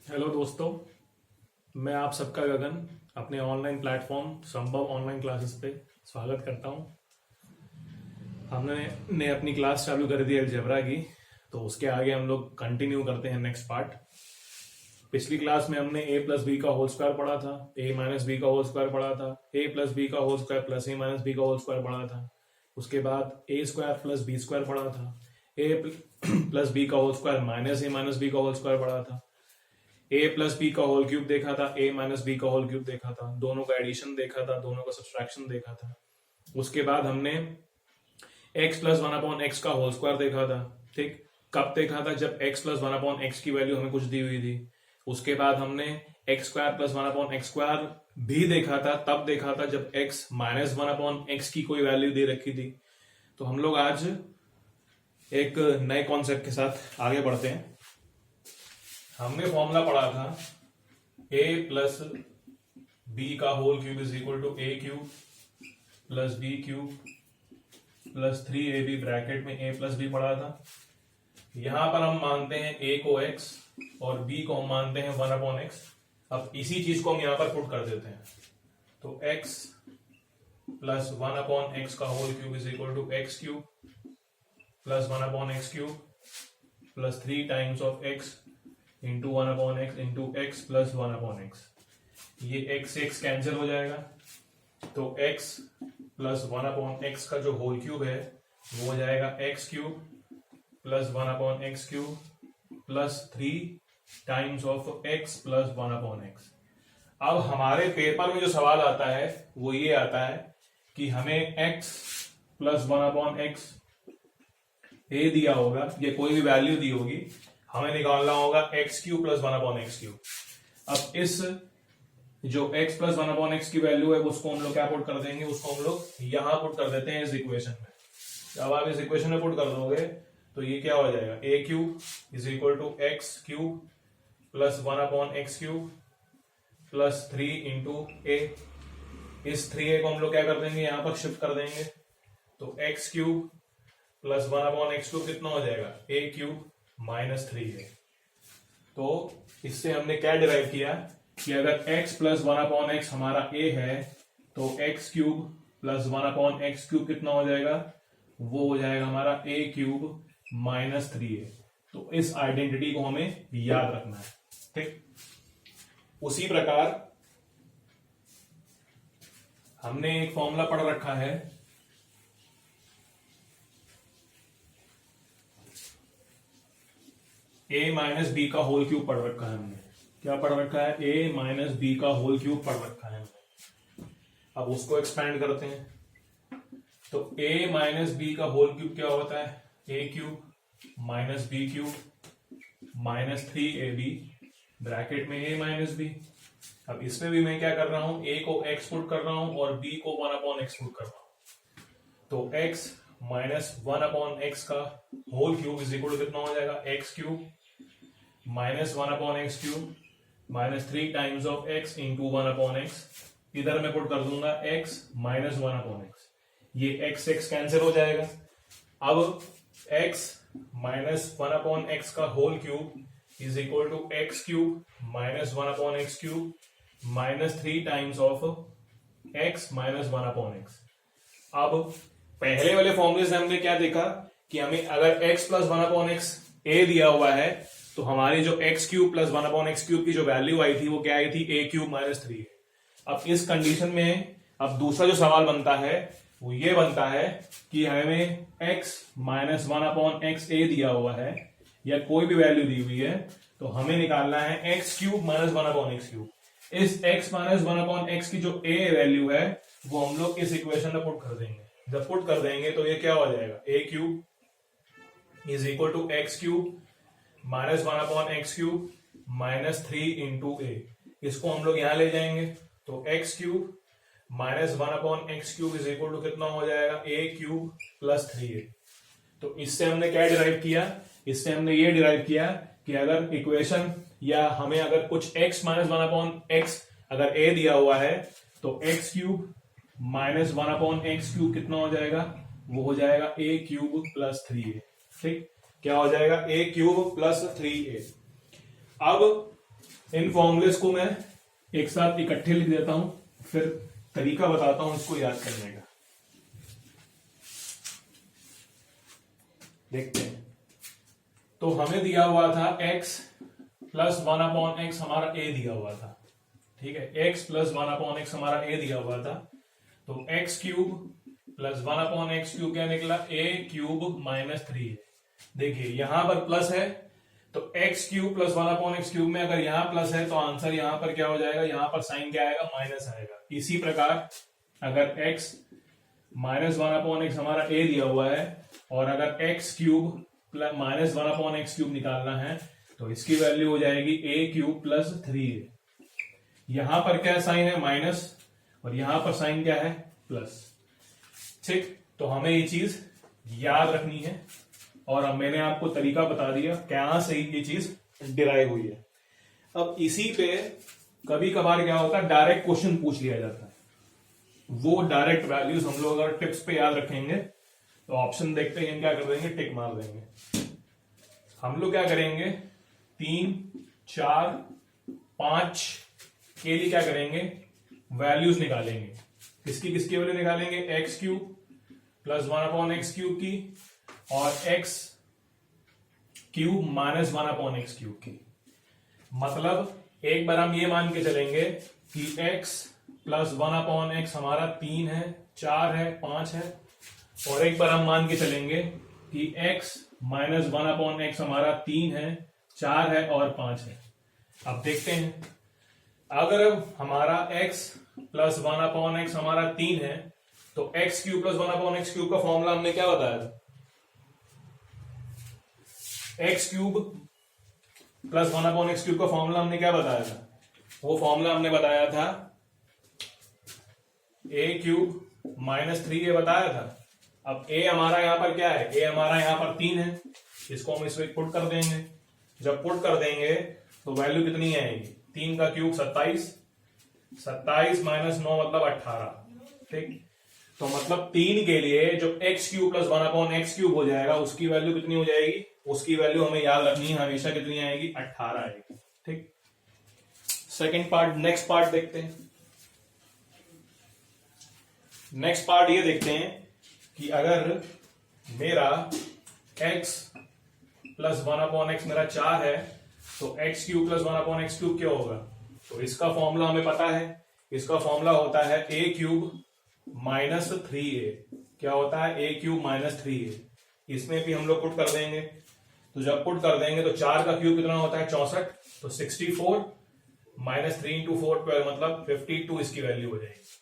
Hello दोस्तों, मैं आप सबका गगन अपने ऑनलाइन प्लेटफॉर्म संभव ऑनलाइन क्लासेस पे स्वागत करता हूं। हमने अपनी क्लास चालू कर दी अलजेब्रा की, तो उसके आगे हम लोग कंटिन्यू करते हैं नेक्स्ट पार्ट। पिछली क्लास में हमने a प्लस बी का होल स्क्वायर पढ़ा था, a माइनस बी का होल स्क्वायर पढ़ा था, a प्लस बी का whole square plus a minus B का होल स्क्वायर पढ़ा था। उसके बाद a square plus B square पढ़ा था, a प्लस बी का whole square minus a minus B का होल स्क्वायर पढ़ा था, a प्लस बी का होल क्यूब देखा था, a माइनस बी का होल क्यूब देखा था, दोनों का एडिशन देखा था, दोनों का सब्सट्रैक्शन देखा था। उसके बाद हमने x plus one upon x का होल स्क्वायर देखा था। ठीक, कब देखा था? जब x plus one upon x की वैल्यू हमें कुछ दी हुई थी। उसके बाद हमने x square plus one upon x square भी देखा था, तब देखा था जब x minus one upon x की कोई वैल्यू दे रखी थी। तो हम लोग आज एक नए कॉन्सेप्ट के साथ आगे बढ़ते हैं। हमने फॉर्मूला पढ़ा था a प्लस बी का whole cube is equal to a cube plus B cube plus 3ab bracket में a प्लस बी पढ़ा था। यहां पर हम मानते हैं a को x और b को हम मानते हैं 1 अपॉन एक्स। अब इसी चीज को हम यहां पर पुट कर देते हैं, तो x प्लस 1 अपॉन एक्स का whole cube is equal to x cube plus 1 upon x cube plus 3 times of x into 1 upon X into X plus 1 upon X. ये x से x कैंसिल हो जाएगा, तो x प्लस 1 अपॉन एक्स का जो whole cube है वो हो जाएगा x cube plus 1 upon x cube plus 3 times of x plus 1 upon x. अब हमारे पेपर में जो सवाल आता है वो ये आता है कि हमें x प्लस 1 अपॉन एक्स ए दिया होगा या कोई भी वैल्यू दी होगी, हमें निकालना होगा x cube plus 1 upon x cube. अब इस जो x प्लस 1 अपॉन एक्स की वैल्यू है उसको हम लोग क्या पुट कर देंगे, उसको हम लोग यहां पुट कर देते हैं इस इक्वेशन में। जब आप इस इक्वेशन में पुट कर दोगे तो ये क्या हो जाएगा, a cube is equal to x cube plus 1 upon x cube plus 3 into a. इस 3a को हम लोग क्या कर देंगे, यहां पर शिफ्ट कर देंगे, तो X cube plus 1 upon x cube कितना हो जाएगा, a क्यूब माइनस 3a। तो इससे हमने क्या डिराइव किया कि अगर x प्लस 1 अपॉन एक्स हमारा a है तो x cube plus 1 upon x cube कितना हो जाएगा, वो हो जाएगा हमारा a क्यूब माइनस 3a। तो इस आइडेंटिटी को हमें याद रखना है। ठीक, उसी प्रकार हमने एक फॉर्मूला पढ़ रखा है a माइनस बी का होल क्यूब पढ़ रखा है हमने। क्या पढ़ रखा है, a माइनस बी का होल क्यूब पढ़ रखा है हमने। अब उसको एक्सपेंड करते हैं, तो a माइनस बी का होल क्यूब क्या होता है, a cube minus B cube minus 3ab bracket में a माइनस बी। अब इसमें भी मैं क्या कर रहा हूं, a को x पुट कर रहा हूं और b को 1 अपॉन एक्स पुट कर रहा हूं। तो x माइनस 1 अपॉन एक्स का whole cube is equal to कितना हो जाएगा, X cube minus 1 upon x cube minus 3 times of x into 1 upon X. इधर मैं पुट कर दूंगा x माइनस 1 अपॉन एक्स, ये x x कैंसिल हो जाएगा। अब x माइनस 1 अपॉन एक्स का whole cube is equal to x cube minus 1 upon x cube minus 3 times of x minus 1 upon x. अब पहले वाले फॉर्मूले से हमने क्या देखा कि हमें अगर x plus 1 upon x a दिया हुआ है तो हमारी जो x cube plus 1 upon x cube की जो वैल्यू आई थी वो क्या आई थी, a क्यूब माइनस 3। अब इस कंडीशन में अब दूसरा जो सवाल बनता है वो ये बनता है कि हमें x minus 1 upon x a दिया हुआ है या कोई भी वैल्यू दी हुई है, तो हमें निकालना है x cube minus 1 upon x cube. इस x माइनस 1 अपॉन एक्स की जो a वैल्यू है वो हम लोग इस इक्वेशन में पुट कर देंगे। जब पुट कर देंगे तो ये क्या हो जाएगा, a cube is equal to x cube minus 1 upon x cube minus 3 into a। इसको हम लोग यहां ले जाएंगे, तो X cube minus 1 upon x cube is equal to कितना हो जाएगा, a क्यूब प्लस 3a। तो इससे हमने क्या डिराइव किया, इससे हमने ये डिराइव किया कि अगर इक्वेशन या हमें अगर कुछ x माइनस 1 अपॉन एक्स अगर a दिया हुआ है तो X cube minus 1 upon x cube कितना हो जाएगा, वो हो जाएगा a क्यूब प्लस 3a। ठीक, क्या हो जाएगा, a क्यूब प्लस 3a। अब इन फॉर्मूलेस को मैं एक साथ इकट्ठे लिख देता हूं, फिर तरीका बताता हूं इसको याद करने का। देखते हैं। तो हमें दिया हुआ था x प्लस 1/x हमारा a दिया हुआ था, ठीक है। x प्लस 1/x हमारा a दिया हुआ था, तो x cube plus 1/x cube क्या निकला, a क्यूब माइनस 3 है। देखिए यहां पर प्लस है, तो x cube plus 1/x cube में अगर यहां प्लस है तो आंसर यहां पर क्या हो जाएगा, यहां पर साइन क्या आएगा, माइनस आएगा। इसी प्रकार अगर x माइनस 1/x हमारा a दिया हुआ है और अगर x cube plus minus 1/x cube निकालना है तो इसकी वैल्यू हो जाएगी a क्यूब प्लस 3a। यहां पर क्या साइन है, माइनस, और यहां पर साइन क्या है, प्लस। ठीक, तो हमें ये चीज याद रखनी है और अब मैंने आपको तरीका बता दिया कहां से ये चीज डिराइव हुई है। अब इसी पे कभी कभार क्या होता है, डायरेक्ट क्वेश्चन पूछ लिया जाता है। वो डायरेक्ट वैल्यूज हम लोग अगर टिप्स पे याद रखेंगे तो ऑप्शन देखते हैं क्या कर देंगे, टिक मार देंगे। हम लोग क्या करेंगे, 3, 4, 5 के लिए क्या करेंगे, वैल्यूज निकालेंगे। किसकी वैल्यू निकालेंगे, x cube plus 1/x cube की और x cube minus 1/x cube की। मतलब एक बार हम ये मान के चलेंगे कि x प्लस 1/x हमारा 3 है, 4 है, 5 है, और एक बार हम मान के चलेंगे कि x माइनस 1/x हमारा 3 है, 4 है और 5 है। अब देखते हैं, अगर हमारा x प्लस 1/x हमारा 3 है तो x cube plus 1/x cube का फॉर्मूला हमने क्या बताया था, x cube plus 1/x cube का फॉर्मूला हमने क्या बताया था, वो फॉर्मूला हमने बताया था a क्यूब माइनस 3a बताया था। अब a हमारा यहां पर क्या है, a हमारा यहां पर 3 है, इसको हम इसमें पुट कर देंगे। जब पुट कर देंगे तो वैल्यू कितनी आएगी, 3 का क्यूब 27, 27 माइनस 9 मतलब 18। ठीक, तो मतलब 3 के लिए जो x cube plus 1/x cube हो जाएगा उसकी वैल्यू कितनी हो जाएगी, उसकी वैल्यू हमें याद रखनी है हमेशा, कितनी आएगी, 18 आएगी। ठीक, सेकंड पार्ट, नेक्स्ट पार्ट देखते हैं। नेक्स्ट पार्ट ये देखते हैं कि अगर मेरा x प्लस 1/x मेरा 4 है तो x cube plus 1/x cube क्या होगा, तो इसका फॉर्मूला हमें पता है, इसका फॉर्मूला होता है a क्यूब माइनस 3a। क्या होता है, a क्यूब माइनस 3a। इसमें भी हम लोग पुट कर देंगे, तो जब पुट कर देंगे तो 4 का क्यूब कितना होता है, 64, तो 64 माइनस 3 इंटू 4 12 मतलब 52 इसकी वैल्यू हो जाएगी।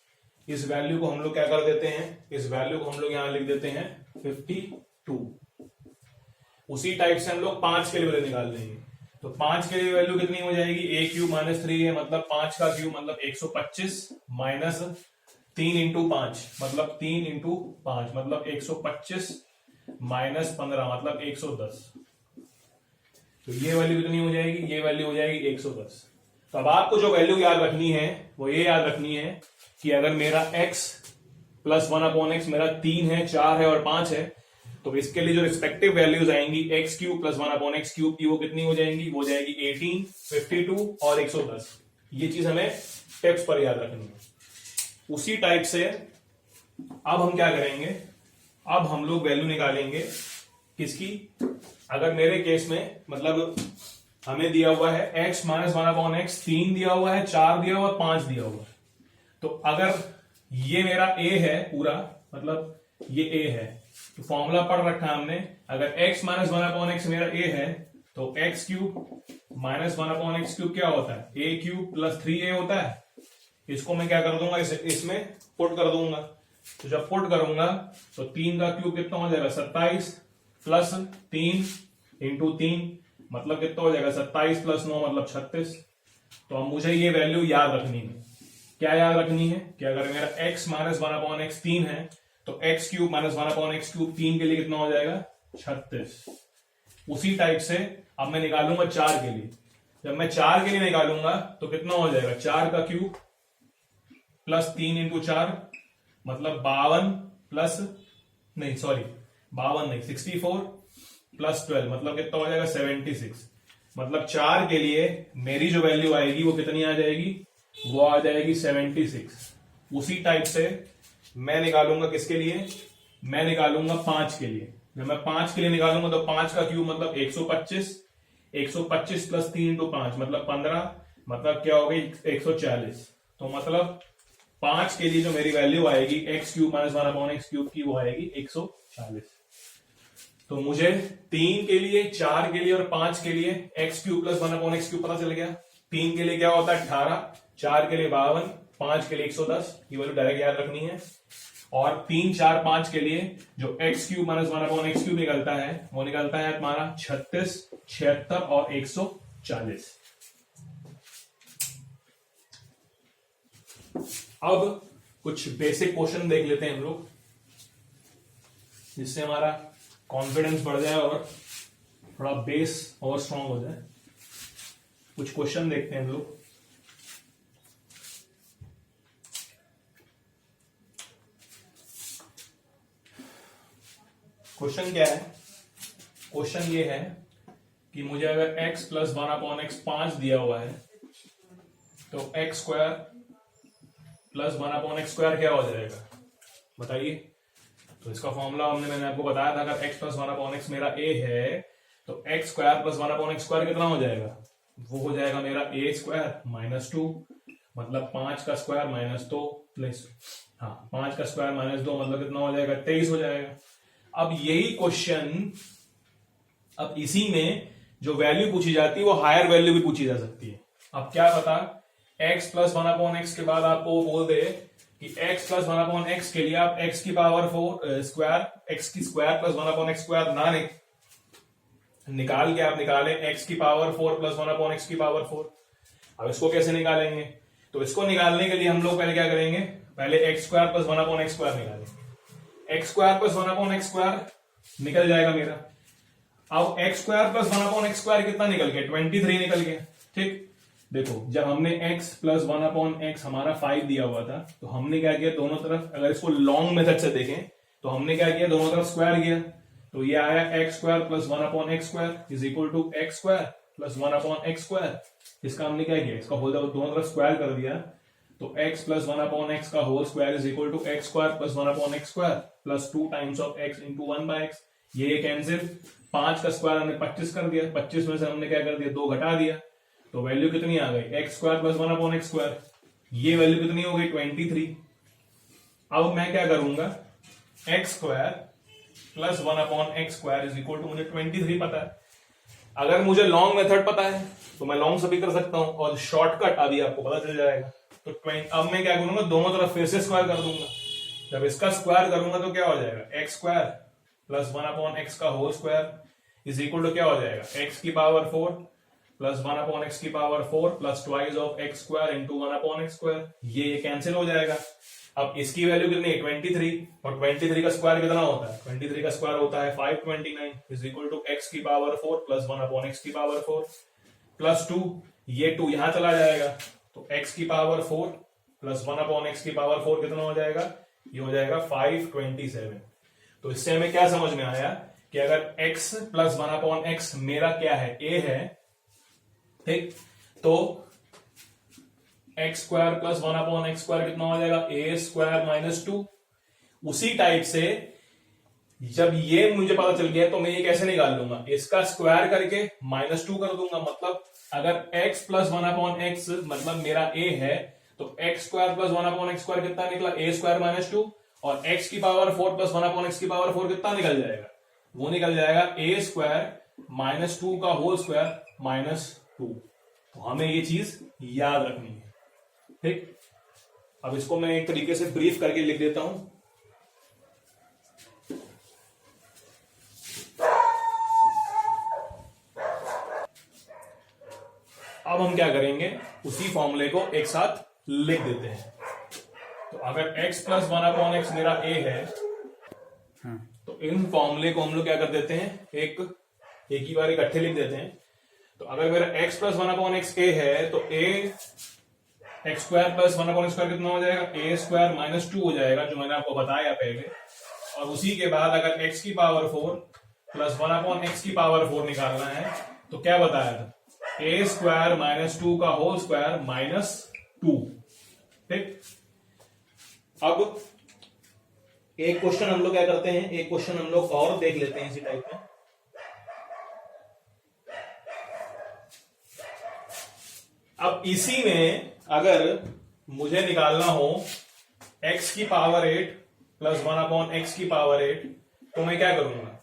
इस वैल्यू को हम लोग क्या कर देते हैं, इस वैल्यू को हम लोग यहां लिख देते हैं 52। उसी टाइप से हम लोग 5 के लिए वैल्यू निकाल देंगे, तो 5 के लिए वैल्यू कितनी हो जाएगी, a क्यूब माइनस 3 है, मतलब 5 का क्यूब मतलब 125 माइनस 3 इंटू 5 मतलब 3 इंटू 5 मतलब 125 माइनस 15 मतलब 110। तो ये वैल्यू कितनी हो जाएगी, ये वैल्यू हो जाएगी 110। तो अब आपको जो वैल्यू याद रखनी है वो ये याद रखनी है कि अगर मेरा x प्लस 1/x मेरा 3 है, 4 है और 5 है, तो इसके लिए जो रिस्पेक्टिव वैल्यूज आएंगी x cube plus 1/x cube की, वो कितनी हो जाएंगी, वो जाएगी 18, 52 और 110। ये चीज हमें टिप्स पर याद रखनी है। उसी टाइप से अब हम क्या करेंगे, अब हम लोग वैल्यू निकालेंगे किसकी, अगर मेरे केस में मतलब हमें दिया हुआ है x माइनस 1/x 3 दिया हुआ है, 4 दिया हुआ है, 5 दिया हुआ है। तो अगर ये मेरा a है पूरा, मतलब ये a है, तो फॉर्मूला पढ़ रखा है हमने, अगर x माइनस 1/x मेरा a है तो x cube minus 1/x cube क्या होता है, a क्यूब प्लस 3a होता है। इसको मैं क्या कर दूंगा, इसमें पुट कर दूंगा। तो जब पुट करूंगा तो 3 का क्यूब कितना हो जाएगा, 27 प्लस 3 इंटू 3 मतलब कितना हो जाएगा, 27 प्लस 9 मतलब 36। तो अब मुझे ये वैल्यू याद रखनी है, क्या याद रखनी है कि अगर मेरा x माइनस 1/x 3 है तो x cube minus 1/x cube 3 के लिए कितना हो जाएगा, 36। उसी टाइप से अब मैं निकालूंगा 4 के लिए। जब मैं 4 के लिए निकालूंगा तो कितना हो जाएगा, 4 का क्यूब प्लस 3 इंटू 4 मतलब 52 प्लस नहीं सॉरी 52 नहीं 64 प्लस 12 मतलब कितना हो जाएगा 76। मतलब 4 के लिए मेरी जो वैल्यू आएगी वो कितनी आ जाएगी, वो आ जाएगी 76। उसी टाइप से मैं निकालूंगा किसके लिए, मैं निकालूंगा 5 के लिए। जब मैं 5 के लिए निकालूंगा तो 5 का क्यूब मतलब 125, 125 प्लस 3 तो 5 मतलब 15, मतलब क्या हो गई 140। तो मतलब 5 के लिए जो मेरी वैल्यू आएगी x cube minus 1 upon x cube की, वो आएगी 140। तो मुझे 3 के लिए, 4 के लिए और 5 के लिए x cube plus 1 upon x cube पता चल गया। 3 के लिए क्या होता है 18, 4 के लिए 52, 5 के लिए 110, ये वैल्यू डायरेक्ट याद रखनी है। और 3, 4, 5 के लिए जो x cube minus 1 upon x cube निकलता है वो निकलता है तुम्हारा 36, 76 और 140। अब कुछ बेसिक क्वेश्चन देख लेते हैं हम लोग, जिससे हमारा कॉन्फिडेंस बढ़ जाए और थोड़ा बेस और स्ट्रांग हो जाए। कुछ क्वेश्चन देखते हैं हम लोग। क्वेश्चन क्या है, क्वेश्चन ये है कि मुझे अगर x प्लस 1 अपॉन एक्स 5 दिया हुआ है तो x square plus 1 upon x square क्या हो जाएगा बताइए। तो इसका फॉर्मूला मैंने आपको बताया था, अगर x प्लस 1 अपॉन एक्स मेरा a है तो x square plus 1 upon x square कितना हो जाएगा, वो हो जाएगा मेरा a स्क्वायर माइनस 2, मतलब 5 का स्क्वायर माइनस 2 प्लस 5 का स्क्वायर माइनस 2 मतलब कितना हो जाएगा 23 हो जाएगा। अब यही क्वेश्चन, अब इसी में जो वैल्यू पूछी जाती है वो हायर वैल्यू भी पूछी जा सकती है। अब क्या पता x प्लस 1 अपॉन एक्स के बाद आपको वो बोल दे कि x प्लस 1 अपॉन एक्स के लिए आप x की पावर 4 स्क्वायर, x की square plus 1 upon x square ना निकाल के आप निकालें x की पावर 4 प्लस 1 अपॉन एक्स की पावर 4। अब इसको कैसे निकालेंगे, तो इसको निकालने के लिए हम लोग पहले क्या करेंगे, पहले x square plus 1 upon x square निकालेंगे। X square plus 1 upon x square निकल जाएगा मेरा। अब x square plus 1 upon x square कितना निकल गया, 23 निकल गया। ठीक, देखो जब हमने x प्लस 1 अपॉन एक्स हमारा 5 दिया हुआ था तो हमने क्या किया, दोनों तरफ अगर इसको लॉन्ग मेथड से देखें तो हमने क्या किया, दोनों तरफ स्क्वायर किया। तो ये आया X square plus 1 upon x square is equal to X square plus 1 upon x square. इसका हमने क्या किया, इसका होल दोनों तरफ स्क्वायर कर दिया। तो x प्लस 1 अपॉन एक्स का whole square is equal to X square plus 1 upon x square plus 2 times of x into 1 by X. ये कैंसिल, 5 का स्क्वायर हमने 25 कर दिया, 25 में से हमने क्या कर दिया 2 घटा दिया, तो वैल्यू कितनी आ गई X square plus 1 upon x square. ये वैल्यू कितनी हो गई 23। अब मैं क्या करूंगा, X square plus 1 upon x square is equal to, मुझे 23 पता है। अगर मुझे लॉन्ग मेथड पता है तो मैं लॉन्ग से भी कर सकता हूं और शॉर्टकट अभी आपको पता चल जाएगा। तो अब मैं क्या करूंगा, दोनों तरफ फिर से स्क्वायर कर दूंगा। जब इसका स्क्वायर करूंगा तो क्या हो जाएगा, x square plus 1 upon x का whole square is equal to क्या हो जाएगा, एक्स की पावर 4 प्लस 1 अपॉन एक्स की power 4 plus twice of x square into 1 upon x square. ये कैंसिल हो जाएगा। अब इसकी वैल्यू कितनी है 23, और 23 का स्क्वायर कितना होता है, 23 का स्क्वायर होता है 529 इज इक्वल टू एक्स की पावर 4 प्लस 1 अपॉन एक्स की पावर 4 प्लस 2, ये 2 यहां चला जाएगा। तो x की पावर 4 प्लस 1 अपॉन एक्स की पावर 4 कितना हो जाएगा, ये हो जाएगा 527। तो इससे हमें क्या समझ में आया कि अगर x प्लस 1 अपॉन एक्स मेरा क्या है, a है, ठीक, तो x square plus 1 upon x square कितना हो जाएगा, a स्क्वायर माइनस 2। उसी टाइप से जब ये मुझे पता चल गया तो मैं ये कैसे निकाल लूंगा, इसका स्क्वायर करके माइनस 2 कर दूंगा। मतलब अगर x प्लस 1 अपॉन एक्स मतलब मेरा a है तो x square plus 1 upon x square कितना निकला, a स्क्वायर माइनस 2, और x की पावर 4 प्लस 1 अपॉन एक्स की पावर 4 कितना निकल जाएगा, वो निकल जाएगा a स्क्वायर माइनस 2 का होल स्क्वायर माइनस 2। तो हमें ये चीज याद रखनी है। ठीक, अब इसको मैं एक तरीके से ब्रीफ करके लिख देता हूं। अब हम क्या करेंगे, उसी फॉर्मूले को एक साथ लिख देते हैं। तो अगर x प्लस 1 अपॉन एक्स मेरा a है, तो इन फॉर्मूले को हम लोग क्या कर देते हैं, एक ही बार इकट्ठे लिख देते हैं। तो अगर मेरा x plus 1 upon x a है तो a x square plus 1 upon square कितना हो जाएगा, a स्क्वायर माइनस 2 हो जाएगा, जो मैंने आपको बताया पहले। और उसी के बाद अगर x की पावर 4 प्लस 1 अपॉन एक्स की पावर 4 निकालना है तो क्या बताया था, ए स्क्वायर माइनस 2 का होल स्क्वायर माइनस 2। ठीक, अब एक क्वेश्चन हम लोग क्या करते हैं, एक क्वेश्चन हम लोग और देख लेते हैं इसी टाइप में। अब इसी में अगर मुझे निकालना हो x की पावर 8 प्लस 1/x की पावर 8, तो मैं क्या करूंगा,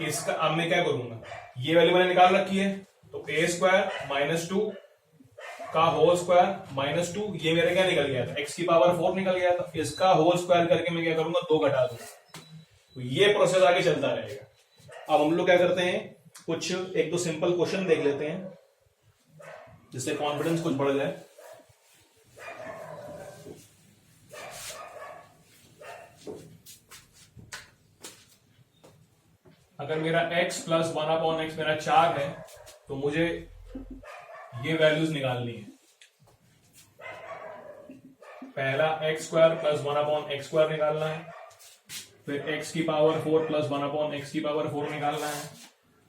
इसका अब मैं क्या करूंगा, ये वैल्यू मैंने निकाल रखी है, तो ए स्क्वायर माइनस 2 का होल स्क्वायर माइनस 2, ये मेरे क्या निकल गया था, x की पावर 4 निकल गया था। इसका होल स्क्वायर करके मैं क्या करूंगा, 2 घटा दूंगा। तो ये प्रोसेस आगे चलता रहेगा। अब हम लोग क्या करते हैं, कुछ एक दो सिंपल क्वेश्चन देख लेते हैं जिससे कॉन्फिडेंस कुछ बढ़ जाए। अगर मेरा x प्लस 1/x मेरा 4 है, तो मुझे ये वैल्यूज निकालनी है। पहला x square plus 1/x square निकालना है, फिर x की पावर 4 प्लस 1/x की पावर 4 निकालना है,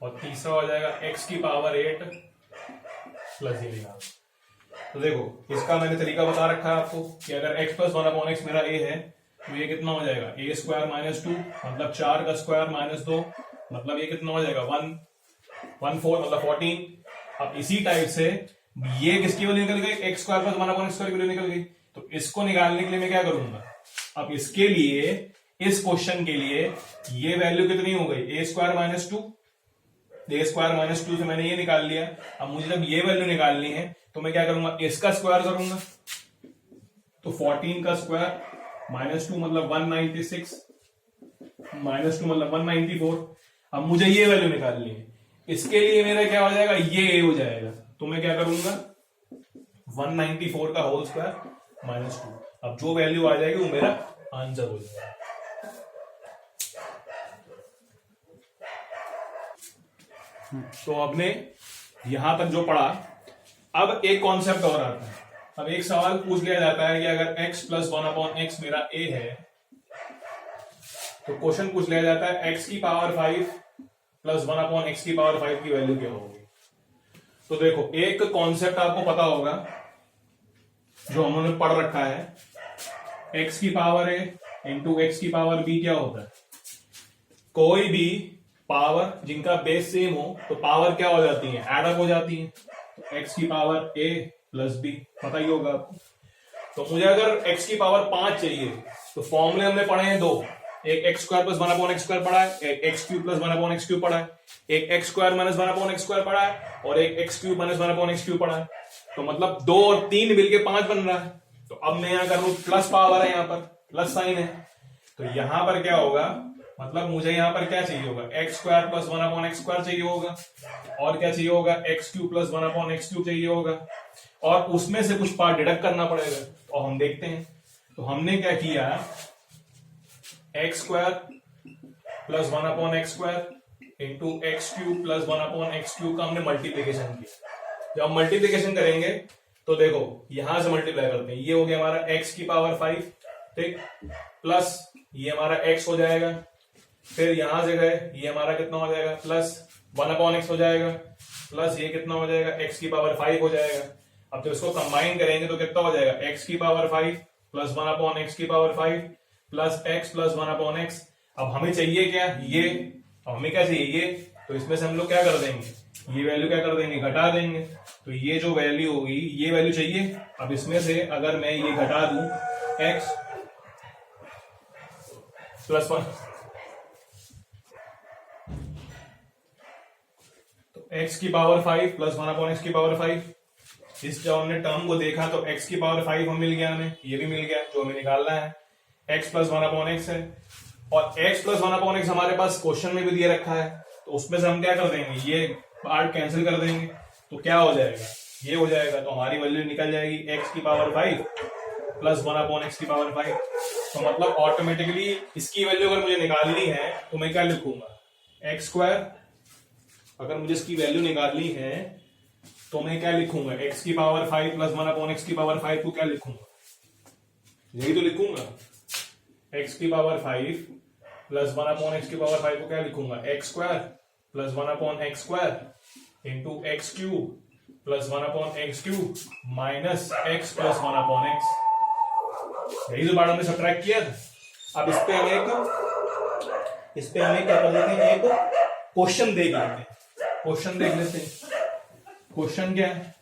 और तीसरा हो जाएगा x की पावर 8 प्लस ये निकालना। तो देखो इसका मैंने तरीका बता रखा है आपको कि अगर x प्लस 1/x मेरा a है, तो ये कितना हो जाएगा, a स्क्वायर माइनस 2 मतलब 4 का स्क्वायर माइनस 2, मतलब ये कितना हो जाएगा 114 मतलब 14। अब इसी टाइप से ये किसकी वैल्यू निकल गई, x square plus 1/x square की वैल्यू निकल गई। तो इसको निकालने के लिए मैं क्या करूंगा, अब इसके लिए इस क्वेश्चन के लिए ये वैल्यू कितनी हो गई, a square minus 2, A square minus 2 से मैंने ये निकाल लिया। अब मुझे जब ये वैल्यू निकालनी है तो मैं क्या करूंगा, इसका स्क्वायर करूंगा। तो 14 का स्क्वायर माइनस 2 मतलब 196, माइनस 2 मतलब 194। अब मुझे ये वैल्यू निकालनी है, इसके लिए मेरा क्या हो जाएगा, ये ए हो जाएगा। तो मैं क्या करूंगा, 194 का होल स्क्वायर माइनस 2। अब जो वैल्यू आ जाएगी वो मेरा आंसर हो जाएगा। तो हमने यहां तक जो पढ़ा, अब एक कॉन्सेप्ट और आता है। अब एक सवाल पूछ लिया जाता है कि अगर x प्लस 1/x मेरा a है, तो क्वेश्चन पूछ लिया जाता है x की पावर 5 प्लस 1/x की पावर 5 की वैल्यू क्या होगी। तो देखो एक कॉन्सेप्ट आपको पता होगा जो हमने पढ़ रखा है, x की पावर a इंटू x की पावर b क्या होता है। कोई भी पावर जिनका बेस सेम हो तो पावर क्या हो जाती है, एड अप हो जाती है। तो x की पावर a प्लस b पता ही होगा आपको। तो मुझे अगर x की पावर 5 चाहिए, तो फॉर्मूले हमने पढ़े हैं दो, एक x square plus 1/x square पढ़ा है, एक x cube plus 1/x cube पढ़ा है, एक x square minus 1/x square पढ़ा है, और एक x cube minus 1/x cube पढ़ा है। तो मतलब 2 और 3 मिलके 5 बन रहा है। तो अब मैं यहां कर लू, प्लस पावर है, यहां पर प्लस साइन है, तो यहां पर क्या होगा, मतलब मुझे यहां पर क्या चाहिए होगा, x square plus 1/x square चाहिए होगा, और क्या चाहिए होगा, x cube plus 1/x cube चाहिए होगा, और उसमें से कुछ पार्ट डिडक्ट करना पड़ेगा। तो हम देखते हैं। तो हमने क्या किया, x square plus 1/x square into x cube plus 1/x cube का हमने मल्टीप्लीकेशन किया। जब हम मल्टीप्लीकेशन करेंगे तो देखो यहां से मल्टीप्लाई करते हैं, ये हो गया हमारा x की पावर 5, ठीक, प्लस ये हमारा x हो जाएगा, फिर यहां से गए ये हमारा कितना हो जाएगा, प्लस 1/x हो जाएगा, प्लस ये कितना हो जाएगा, x की पावर 5 हो जाएगा। अब जब इसको कंबाइन करेंगे तो कितना हो जाएगा, x की पावर 5 प्लस 1/x की power 5 plus x plus 1/x। अब हमें चाहिए क्या, ये, अब हमें क्या चाहिए, ये, तो इसमें से हम लोग क्या कर देंगे, ये वैल्यू क्या कर देंगे, घटा देंगे। तो ये जो वैल्यू होगी, ये वैल्यू चाहिए। अब इसमें से अगर मैं ये घटा दूं, x प्लस 1, तो x की पावर 5 प्लस 1/x की पावर 5, इस जब हमने टर्म को देखा तो x की पावर 5 हम मिल गया, हमें ये भी मिल गया। जो हमें निकालना है x प्लस 1/x है, और x प्लस 1/x हमारे पास क्वेश्चन में भी दिया रखा है, तो उसमें से हम क्या कर देंगे, ये पार्ट कैंसिल कर देंगे, तो क्या हो जाएगा, ये हो जाएगा। तो हमारी वैल्यू निकल जाएगी x की पावर 5 प्लस 1/x की पावर 5। तो मतलब ऑटोमेटिकली इसकी वैल्यू अगर मुझे निकालनी है तो मैं क्या लिखूंगा, एक्स स्क्वायर, अगर मुझे इसकी वैल्यू निकालनी है तो मैं क्या लिखूंगा, x की पावर 5 प्लस 1/x की पावर 5 को क्या लिखूंगा, यही तो लिखूंगा, x की पावर 5 प्लस 1/x की पावर 5 को क्या लिखूंगा, x square plus 1/x square into x cube plus 1/x³ minus x plus 1/x। यही जो बात हमने सब्ट्रैक्ट किया था। अब इस पे हमें क्या कर देते हैं, एक क्वेश्चन देख लेते हैं। क्वेश्चन देख लेते हैं। क्वेश्चन क्या है?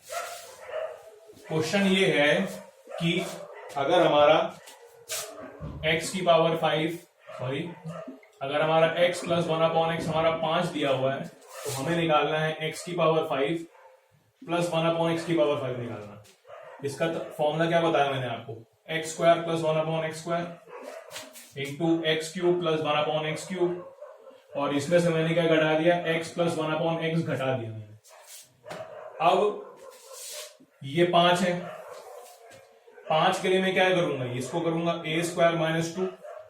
क्वेश्चन ये है कि अगर हमारा x की पावर 5 अगर हमारा x प्लस 1/x हमारा 5 दिया हुआ है, तो हमें निकालना है x की पावर 5 प्लस 1/x की पावर 5 निकालना है। इसका फॉर्मूला क्या बताया मैंने आपको, x² plus 1/x² into x³ plus 1/x³, और इसमें से मैंने क्या घटा दिया, x प्लस 1/x घटा दिया मैंने। अब ये 5 है, 5 के लिए मैं क्या करूंगा, इसको करूंगा a² माइनस 2,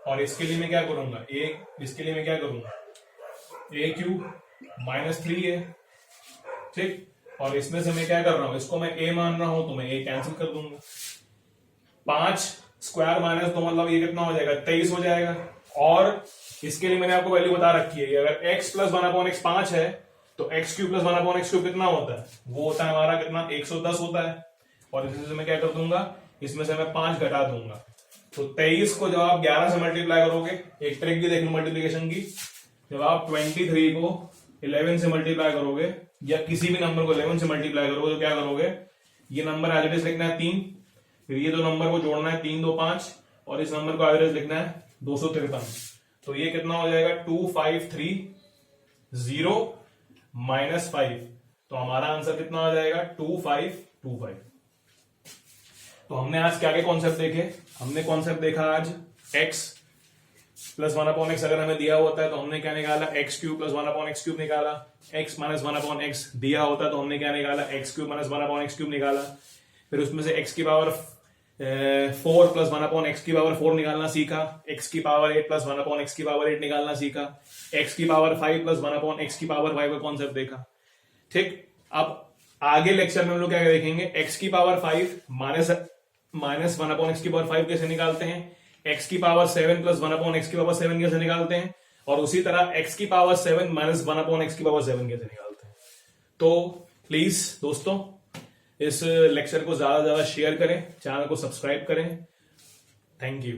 और इसके लिए मैं क्या करूंगा, इसके लिए मैं क्या करूंगा a³ माइनस 3 है, ठीक। और इसमें से मैं क्या कर रहा हूं, इसको मैं a मान रहा हूं तो मैं a कैंसिल कर दूंगा। 5 स्क्वायर माइनस 2 मतलब ये कितना हो जाएगा, 23 हो जाएगा। और इसके लिए मैंने आपको वैल्यू बता रखी है, अगर x प्लस 1/x 5 है तो x³ प्लस 1/x³ कितना होता है, वो होता है हमारा कितना, 110 होता है। और इसमें से मैं क्या कर दूंगा, इसमें से मैं 5 घटा दूंगा। तो 23 को जब आप 11 से मल्टीप्लाई करोगे, एक ट्रिक भी देख लो मल्टीप्लीकेशन की, जब आप 23 को 11 से मल्टीप्लाई करोगे या किसी भी नंबर को 11 से मल्टीप्लाई करोगे तो क्या करोगे, ये नंबर एज इट इज लिखना है 3, फिर ये दो नंबर को जोड़ना है 3 2 5, और इस नंबर को एवरेज लिखना है 253। तो ये कितना हो जाएगा, 2530 माइनस 5। तो हमारा आंसर कितना हो जाएगा, 2525। तो हमने आज क्या क्या कॉन्सेप्ट देखे, हमने कॉन्सेप्ट देखा आज x प्लस 1/x अगर हमें दिया होता है तो हमने क्या निकाला, x³ प्लस 1/x³ निकाला। x माइनस 1/x दिया होता है तो हमने क्या निकाला, x³ माइनस 1/x³ निकाला। फिर उसमें से x की पावर 4 प्लस 1/x की पावर 4 निकालना सीखा, x की पावर 8 प्लस 1/x की पावर 8 निकालना सीखा, x की पावर 5 प्लस 1/x की पावर 5 का कॉन्सेप्ट देखा, ठीक। अब आगे लेक्चर में हम लोग क्या देखेंगे, x की पावर 5 माइनस 1/x की पावर 5 कैसे निकालते हैं, x की पावर 7 प्लस 1/x की पावर 7 कैसे निकालते हैं, और उसी तरह x की पावर 7 माइनस 1/x की पावर 7 कैसे निकालते हैं। तो प्लीज दोस्तों इस लेक्चर को ज्यादा से ज्यादा शेयर करें, चैनल को सब्सक्राइब करें। Thank you.